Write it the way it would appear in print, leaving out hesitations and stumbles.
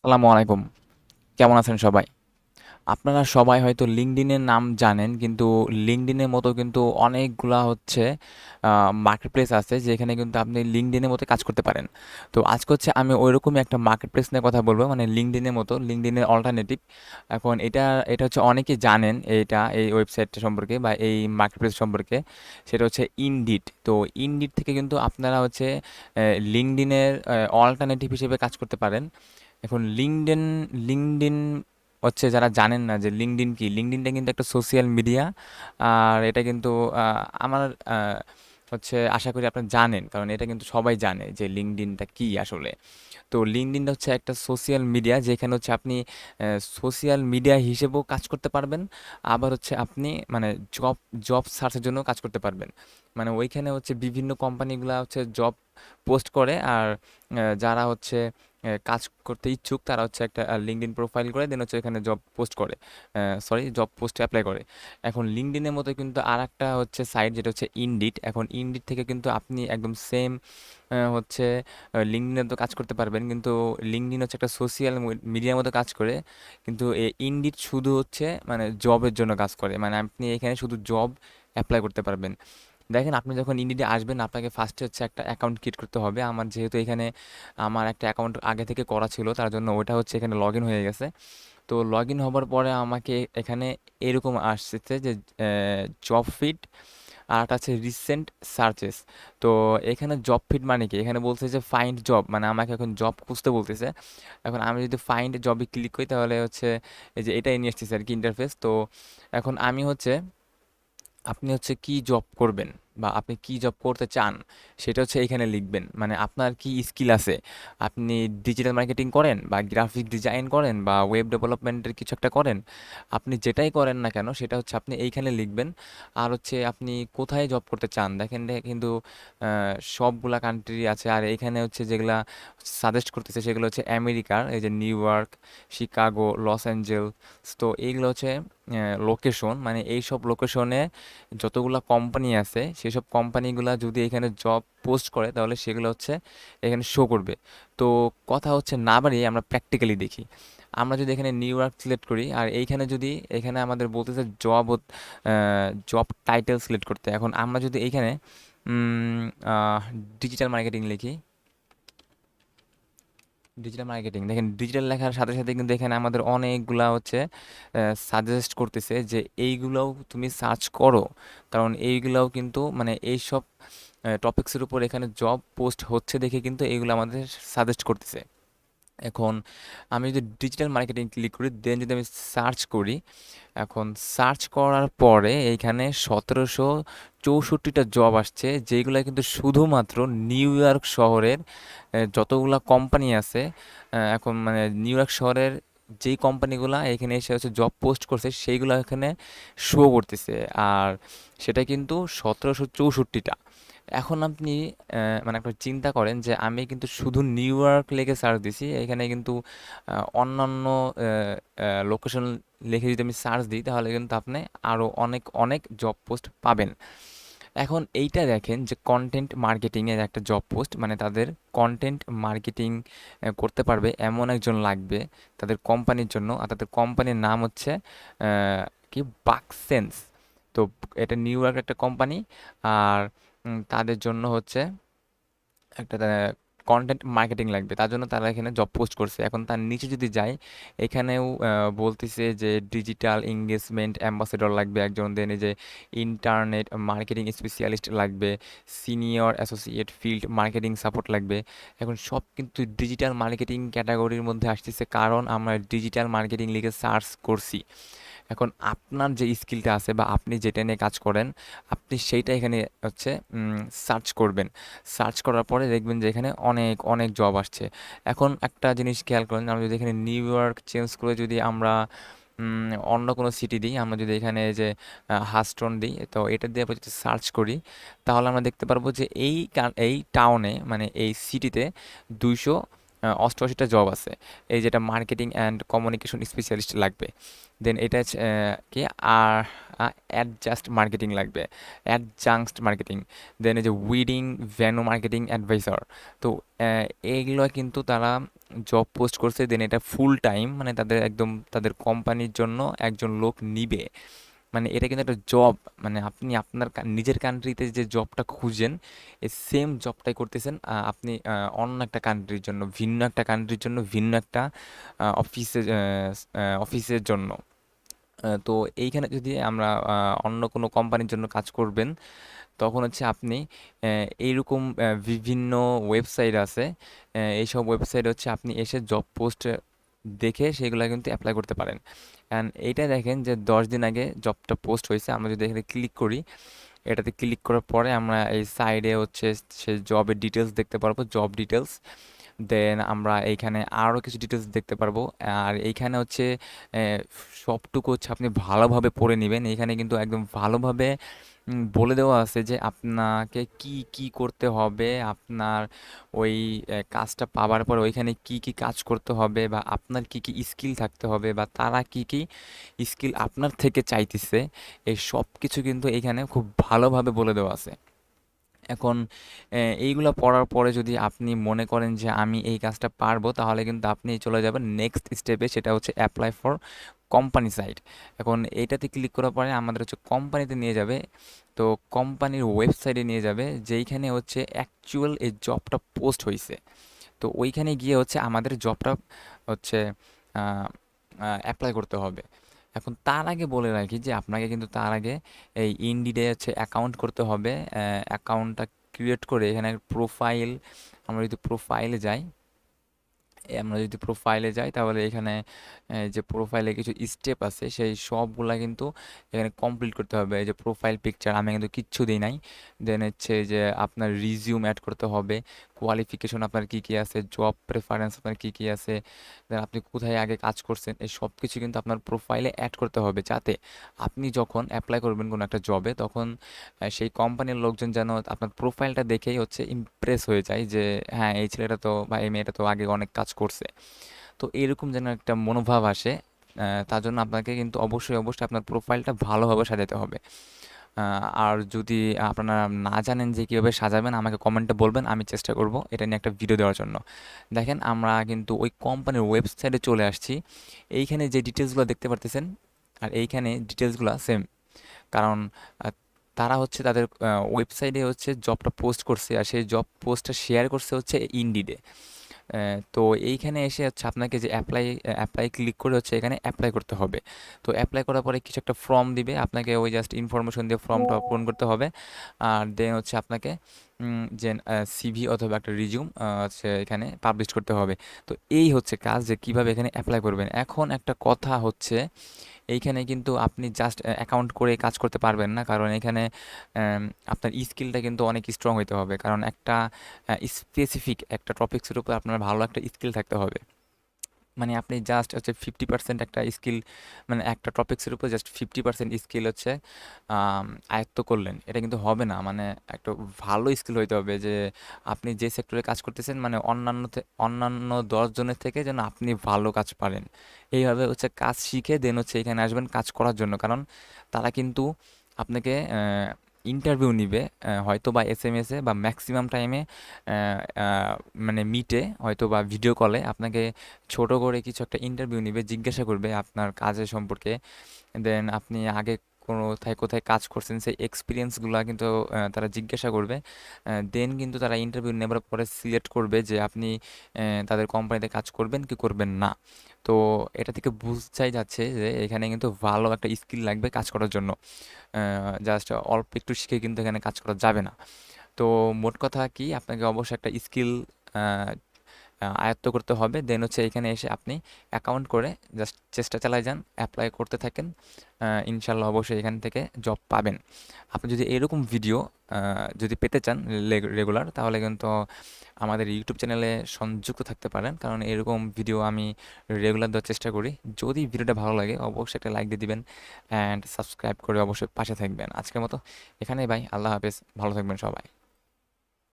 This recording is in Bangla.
আসসালামু আলাইকুম। কেমন আছেন সবাই? আপনারা সবাই হয়তো লিঙ্কডইনের নাম জানেন, কিন্তু লিঙ্কডইনের মতো কিন্তু অনেকগুলা হচ্ছে মার্কেটপ্লেস আছে যেখানে কিন্তু আপনি লিঙ্কডইনের মতো কাজ করতে পারেন। তো আজকে হচ্ছে আমি ওইরকমই একটা মার্কেটপ্লেস নিয়ে কথা বলবো, মানে লিঙ্কডইনের মতো, লিঙ্কডইনের অল্টারনেটিভ। এখন এটা হচ্ছে অনেকেই জানেন, এই ওয়েবসাইটটা সম্পর্কে বা এই মার্কেটপ্লেস সম্পর্কে। সেটা হচ্ছে ইনডিড। তো ইনডিড থেকে কিন্তু আপনারা হচ্ছে লিঙ্কডইনের অল্টারনেটিভ হিসেবে কাজ করতে পারেন। এখন লিঙ্কডইন হচ্ছে, যারা জানেন না যে লিঙ্কডইন কি, লিঙ্কডইনটা কিন্তু একটা সোশ্যাল মিডিয়া। আর এটা কিন্তু আমার হচ্ছে আশা করি আপনারা জানেন, কারণ এটা কিন্তু সবাই জানে যে লিঙ্কডইনটা কি আসলে। তো লিঙ্কডইনটা হচ্ছে একটা সোশ্যাল মিডিয়া যেখানে হচ্ছে আপনি সোশ্যাল মিডিয়া হিসেবেও কাজ করতে পারবেন। আবার হচ্ছে আপনি মানে জব জব সার্চের জন্য কাজ করতে পারবেন। মানে ওইখানে হচ্ছে বিভিন্ন কোম্পানিগুলা হচ্ছে জব পোস্ট করে। আর যারা হচ্ছে কাজ করতে ইচ্ছুক তারা হচ্ছে একটা লিঙ্কডইন প্রোফাইল করে দেন হচ্ছে এখানে জব পোস্ট করে, জব পোস্ট অ্যাপ্লাই করে। এখন লিঙ্কডইনের মতো কিন্তু আর একটা হচ্ছে সাইট, যেটা হচ্ছে ইনডিড। এখন ইনডিড থেকে কিন্তু আপনি একদম সেম হচ্ছে লিঙ্কডইনে তো কাজ করতে পারবেন, কিন্তু লিঙ্কডইন হচ্ছে একটা সোশ্যাল মিডিয়ার মতো কাজ করে। কিন্তু ইনডিড শুধু হচ্ছে মানে জবের জন্য কাজ করে, মানে আপনি এখানে শুধু জব অ্যাপ্লাই করতে পারবেন। দেখেন, আপনি যখন ইনডিডে আসবেন আপনাকে ফার্স্টে হচ্ছে একটা অ্যাকাউন্ট ক্রিয়েট করতে হবে। আমার যেহেতু এখানে আমার একটা অ্যাকাউন্ট আগে থেকে করা ছিল, তার জন্য ওটা হচ্ছে এখানে লগ ইন হয়ে গেছে। তো লগ ইন হবার পরে আমাকে এখানে এরকম আসছে যে জব ফিড, আর একটা আছে রিসেন্ট সার্চেস। তো এখানে জব ফিড মানে কি, এখানে বলছে যে ফাইন্ড জব, মানে আমাকে এখন জব খুঁজতে বলতেছে। এখন আমি যদি ফাইন্ড জবে ক্লিক করি তাহলে হচ্ছে এই যে এটাই নিয়ে আসতেছে আর কি ইন্টারফেস। তো এখন আমি হচ্ছে, আপনি হচ্ছে কি জব করবেন বা আপনি কি জব করতে চান সেটা হচ্ছে এখানে লিখবেন। মানে আপনার কি স্কিল আছে, আপনি ডিজিটাল মার্কেটিং করেন বা গ্রাফিক ডিজাইন করেন বা ওয়েব ডেভেলপমেন্টের কিছু একটা করেন, আপনি যেটাই করেন না কেন সেটা হচ্ছে আপনি এইখানে লিখবেন। আর হচ্ছে আপনি কোথায় জব করতে চান, দেখেন কিন্তু সবগুলা কান্ট্রি আছে। আর এইখানে হচ্ছে যেগুলা সাজেস্ট করতেছে সেগুলো হচ্ছে আমেরিকার, এই যে New York, Chicago, Los Angeles. তো এইগুলো হচ্ছে লোকেশন, মানে এই সব লোকেশনে যতগুলা কোম্পানি আছে সেসব কোম্পানিগুলা যদি এখানে জব পোস্ট করে তাহলে সেগুলো হচ্ছে এখানে শো করবে। তো কথা হচ্ছে না বাড়িয়ে আমরা প্র্যাকটিক্যালি দেখি। আমরা যদি এখানে নিউ ইয়র্ক সিলেক্ট করি, আর এইখানে যদি এখানে আমাদের বলতেছে জব টাইটেল সিলেক্ট করতে, এখন আমরা যদি এইখানে ডিজিটাল মার্কেটিং লিখি, ডিজিটাল মার্কেটিং, দেখেন ডিজিটাল লেখার সাথে সাথে কিন্তু এখানে আমাদের অনেকগুলা হচ্ছে সাজেস্ট করতেছে যে এইগুলোও তুমি সার্চ করো, কারণ এইগুলাও কিন্তু মানে এইসব টপিক্সের উপর এখানে জব পোস্ট হচ্ছে দেখে কিন্তু এইগুলো আমাদের সাজেস্ট করতেছে। এখন আমি যদি ডিজিটাল মার্কেটিং ক্লিক করি, দেন যদি আমি সার্চ করি, এখন সার্চ করার পরে এইখানে 1764টা জব আসছে, যেগুলো কিন্তু শুধুমাত্র নিউ ইয়র্ক শহরের যতগুলা কোম্পানি আছে। এখন মানে নিউ ইয়র্ক শহরের যেই কোম্পানিগুলা এখানে এসে হচ্ছে জব পোস্ট করছে সেইগুলো এখানে শো করতেছে। আর সেটা কিন্তু 1764টা। এখন আপনি মানে একটা চিন্তা করেন যে আমি কিন্তু শুধু নিউ ইয়র্ক লিখে সার্চ দিছি, এখানে কিন্তু অন্যান্য লোকেশন লিখে যদি আমি সার্চ দিই তাহলে কিন্তু আপনি আরও অনেক অনেক জব পোস্ট পাবেন। এখন এইটা দেখেন যে কন্টেন্ট মার্কেটিংয়ের একটা জব পোস্ট, মানে তাদের কন্টেন্ট মার্কেটিং করতে পারবে এমন একজন লাগবে তাদের কোম্পানির জন্য। আর তাদের কোম্পানির নাম হচ্ছে কি, বাকসেন্স। তো এটা নিউ ইয়র্ক একটা কোম্পানি। আর তাদের জন্য হচ্ছে একটা কন্টেন্ট মার্কেটিং লাগবে, তার জন্য তারা এখানে জব পোস্ট করছে। এখন তার নিচে যদি যাই, এখানেও বলতেছে যে ডিজিটাল এঙ্গেজমেন্ট অ্যাম্বাসেডর লাগবে একজন, দেন এই যে ইন্টারনেট মার্কেটিং স্পেশালিস্ট লাগবে, senior associate field marketing support লাগবে। এখন সব কিন্তু ডিজিটাল মার্কেটিং ক্যাটাগরির মধ্যে আসতেছে, কারণ আমরা ডিজিটাল মার্কেটিং লিখে সার্চ করছি। এখন আপনার যে স্কিলটা আছে বা আপনি যেটা নিয়ে কাজ করেন, আপনি সেইটা এখানে হচ্ছে সার্চ করবেন। সার্চ করার পরে দেখবেন যে এখানে অনেক অনেক জব আসছে। এখন একটা জিনিস খেয়াল করেন, আমরা যদি এখানে নিউ ইয়র্ক চেঞ্জ করে যদি আমরা অন্য কোনো সিটি দিই, আমরা যদি এখানে এই যে হাস্টন দিই, তো এটা দিয়ে আমরা যদি সার্চ করি তাহলে আমরা দেখতে পারবো যে এই টাউনে, মানে এই সিটিতে 200 88টা জব আছে। এই যেটা মার্কেটিং অ্যান্ড কমিউনিকেশন স্পেশালিস্ট লাগবে। দেন এটা কি আর অ্যাডজাস্ট মার্কেটিং লাগবে, অ্যাডজাংস্ট মার্কেটিং। দেন এই যে উইডিং ভ্যানু মার্কেটিং অ্যাডভাইজার। তো এইগুলো কিন্তু তারা জব পোস্ট করছে। দেন এটা ফুল টাইম, মানে তাদের একদম তাদের কোম্পানির জন্য একজন লোক নিবে। মানে এটা কিন্তু একটা জব, মানে আপনি আপনার নিজের কান্ট্রিতে যে জবটা খুঁজেন এই সেম জবটাই করতেছেন আপনি অন্য একটা কান্ট্রির জন্য, ভিন্ন একটা কান্ট্রির জন্য, ভিন্ন একটা অফিসের জন্য। তো এইখানে যদি আমরা অন্য কোনো কোম্পানির জন্য কাজ করবেন, তখন হচ্ছে আপনি এইরকম বিভিন্ন ওয়েবসাইট আছে। এইসব ওয়েবসাইট হচ্ছে আপনি এসে জব পোস্ট দেখে সেগুলো কিন্তু অ্যাপ্লাই করতে পারেন। অ্যান্ড এইটা দেখেন যে 10 দিন আগে জবটা পোস্ট হয়েছে। আমরা যদি এখানে ক্লিক করি, এটাতে ক্লিক করার পরে আমরা এই সাইডে হচ্ছে সে জবের ডিটেলস দেখতে পারবো, জব ডিটেলস। দেন আমরা এইখানে আরও কিছু ডিটেলস দেখতে পারবো। আর এইখানে হচ্ছে সবটুকু হচ্ছে আপনি ভালোভাবে পড়ে নেবেন। এইখানে কিন্তু একদম ভালোভাবে বলে দেওয়া আছে যে আপনাকে কি কি করতে হবে, আপনার ওই কাজটা পাওয়ার পর ওইখানে কি কি কাজ করতে হবে, বা আপনার কি কি স্কিল থাকতে হবে, বা তারা কি কি স্কিল আপনার থেকে চাইতেছে। এই সব কিছু কিন্তু এইখানে খুব ভালোভাবে বলে দেওয়া আছে। এখন এইগুলা পড়ার পরে যদি আপনি মনে করেন যে আমি এই কাজটা পারবো, তাহলে কিন্তু আপনি চলে যাবেন নেক্সট স্টেপে, সেটা হচ্ছে অ্যাপ্লাই ফর কোম্পানি সাইট। এখন এইটাতে ক্লিক করার পরে আমাদের হচ্ছে কোম্পানিতে নিয়ে যাবে। তো কোম্পানির ওয়েবসাইটে নিয়ে যাবে, যেইখানে হচ্ছে অ্যাকচুয়াল এই জবটা পোস্ট হয়েছে। তো ওইখানে গিয়ে হচ্ছে আমাদের জবটা হচ্ছে অ্যাপ্লাই করতে হবে। এখন তার আগে বলে রাখি যে আপনাকে কিন্তু তার আগে এই ইনডিডে হচ্ছে অ্যাকাউন্ট করতে হবে। অ্যাকাউন্টটা ক্রিয়েট করে এখানে প্রোফাইল, আমরা যদি প্রোফাইলে যাই, তাহলে এখানে যে প্রোফাইলে কিছু স্টেপ আছে সেই সবগুলা কিন্তু এখানে কমপ্লিট করতে হবে। এই যে প্রোফাইল পিকচার আমি কিন্তু কিচ্ছু দিই নাই। দেন হচ্ছে যে আপনার রিজিউম অ্যাড করতে হবে, কোয়ালিফিকেশন আপনার কী কী আছে, জব প্রেফারেন্স আপনার কী কী আছে, দেন আপনি কোথায় আগে কাজ করছেন, এই সব কিছু কিন্তু আপনার প্রোফাইলে অ্যাড করতে হবে, যাতে আপনি যখন অ্যাপ্লাই করবেন কোনো একটা জবে, তখন সেই কোম্পানির লোকজন যেন আপনার প্রোফাইলটা দেখেই হচ্ছে ইমপ্রেস হয়ে যায় যে হ্যাঁ, এই ছেলেটা তো বা এই মেয়েটা তো আগে অনেক কাজ করছে। তো এরকম যেন একটা মনোভাব আসে, তার জন্য আপনাকে কিন্তু অবশ্যই অবশ্যই আপনার প্রোফাইলটা ভালোভাবে সাজাতে হবে। আর যদি আপনারা না জানেন যে কীভাবে সাজাবেন, আমাকে কমেন্টে বলবেন, আমি চেষ্টা করব এটা নিয়ে একটা ভিডিও দেওয়ার জন্য। দেখেন আমরা কিন্তু ওই কোম্পানির ওয়েবসাইটে চলে আসছি। এইখানে যে ডিটেলসগুলো দেখতে পারতেছেন আর এইখানে ডিটেলসগুলো সেম। কারণ তারা হচ্ছে তাদের ওয়েবসাইটে হচ্ছে জবটা পোস্ট করছে, আর সেই জব পোস্টটা শেয়ার করছে হচ্ছে ইনডিডে। তো এইখানে এসে হচ্ছে আপনাকে যে অ্যাপ্লাই ক্লিক করে হচ্ছে এখানে অ্যাপ্লাই করতে হবে। তো অ্যাপ্লাই করার পরে কিছু একটা ফর্ম দিবে আপনাকে, ওই জাস্ট ইনফরমেশন দিয়ে ফর্মটা পূরণ করতে হবে। আর দেন হচ্ছে আপনাকে যে সিভি অথবা একটা রিজিউম হচ্ছে এখানে পাবলিশ করতে হবে। তো এই হচ্ছে কাজ, যে কীভাবে এখানে অ্যাপ্লাই করবেন। এখন একটা কথা হচ্ছে, এইখানে কিন্তু আপনি জাস্ট অ্যাকাউন্ট করে কাজ করতে পারবেন না, কারণ এখানে আম, আপনার স্কিলটা কিন্তু অনেক স্ট্রং হইতে হবে, কারণ একটা স্পেসিফিক একটা টপিক্সের উপর আপনার ভালো একটা স্কিল থাকতে হবে। মানে আপনি জাস্ট হচ্ছে 50% একটা স্কিল, মানে একটা টপিক্সের উপর জাস্ট 50% স্কিল হচ্ছে আয়ত্ত করলেন, এটা কিন্তু হবে না। মানে একটা ভালো স্কিল হইতে হবে, যে আপনি যে সেক্টরে কাজ করতেছেন, মানে অন্যান্য 10 জনের থেকে যেন আপনি ভালো কাজ পারেন। এইভাবে হচ্ছে কাজ শিখে দেন হচ্ছে এখানে আসবেন কাজ করার জন্য, কারণ তারা কিন্তু আপনাকে ইন্টারভিউ নিবে, হয়তো বা এসএমএসে বা ম্যাক্সিমাম টাইমে, মানে মিটে হয়তো বা ভিডিও কলে আপনাকে ছোট করে কিছু একটা ইন্টারভিউ নিবে, জিজ্ঞাসা করবে আপনার কাজের সম্পর্কে। দেন আপনি আগে কোথায় কোথায় কাজ করছেন সেই এক্সপিরিয়েন্সগুলো কিন্তু তারা জিজ্ঞাসা করবে। দেন কিন্তু তারা ইন্টারভিউ নেবার পরে সিলেক্ট করবে যে আপনি তাদের কোম্পানিতে কাজ করবেন কি করবেন না। তো এটা থেকে বোঝাই যাচ্ছে যে এখানে কিন্তু ভালো একটা স্কিল লাগবে কাজ করার জন্য। জাস্ট অল্প একটু শিখে কিন্তু এখানে কাজ করা যাবে না। তো মোট কথা কি, আপনাকে অবশ্যই একটা স্কিল আয়ত্ত করতে হবে। দেন হচ্ছে এখানে এসে আপনি অ্যাকাউন্ট করে জাস্ট চেষ্টা চালায় যান, অ্যাপ্লাই করতে থাকেন। ইনশাল্লাহ অবশ্যই এখান থেকে জব পাবেন। আপনি যদি এরকম ভিডিও যদি পেতে চান রেগুলার, তাহলে কিন্তু আমাদের ইউটিউব চ্যানেলে সংযুক্ত থাকতে পারেন, কারণ এরকম ভিডিও আমি রেগুলার দেওয়ার চেষ্টা করি। যদি ভিডিওটা ভালো লাগে অবশ্যই একটা লাইক দিয়ে দিবেন, অ্যান্ড সাবস্ক্রাইব করে অবশ্যই পাশে থাকবেন। আজকের মতো এখানেই, ভাই, আল্লাহ হাফেজ, ভালো থাকবেন সবাই।